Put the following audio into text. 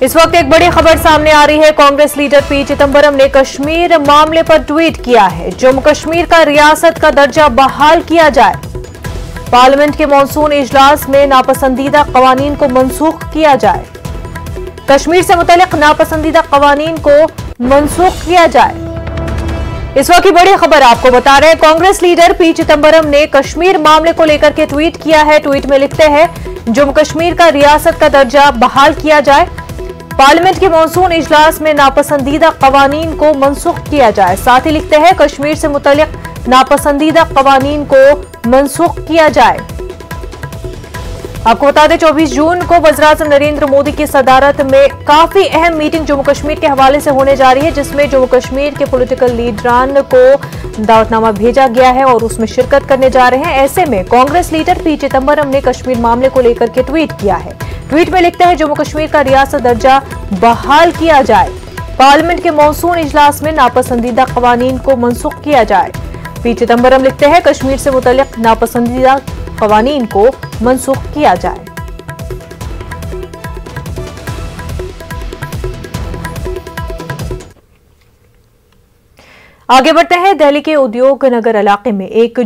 इस वक्त एक बड़ी खबर सामने आ रही है। कांग्रेस लीडर पी चिदंबरम ने कश्मीर मामले पर ट्वीट किया है। जम्मू कश्मीर का रियासत का दर्जा बहाल किया जाए। पार्लियामेंट के मॉनसून इजलास में नापसंदीदा कवानीन को मनसूख किया जाए। कश्मीर से मुतल्लिक नापसंदीदा कवानीन को मनसूख किया जाए। इस वक्त की बड़ी खबर आपको बता रहे हैं। कांग्रेस लीडर पी चिदंबरम ने कश्मीर मामले को लेकर के ट्वीट किया है। ट्वीट में लिखते हैं, जम्मू कश्मीर का रियासत का दर्जा बहाल किया जाए। पार्लियामेंट के मॉनसून इजलास में नापसंदीदा कवानीन को मनसूख किया जाए। साथ ही लिखते हैं, कश्मीर से मुतल्लिक नापसंदीदा कवानीन को मनसूख किया जाए। आपको बता दें, 24 जून को वज़ीर-ए-आज़म नरेंद्र मोदी की सदारत में काफी अहम मीटिंग जम्मू कश्मीर के हवाले से होने जा रही है, जिसमें जम्मू कश्मीर के पॉलिटिकल लीडरान को दावतनामा भेजा गया है और उसमें शिरकत करने जा रहे हैं। ऐसे में कांग्रेस लीडर पी चिदंबरम ने कश्मीर मामले को लेकर के ट्वीट किया है। ट्वीट में लिखते हैं, जम्मू कश्मीर का रियासत दर्जा बहाल किया जाए। पार्लियामेंट के मॉनसून इजलास में नापसंदीदा कवानीन को मनसूख किया जाए। पी चिदंबरम लिखते हैं, कश्मीर से मुतल्लिक नापसंदीदा कवानीन को मनसूख किया जाए। आगे बढ़ते हैं। दिल्ली के उद्योग नगर इलाके में एक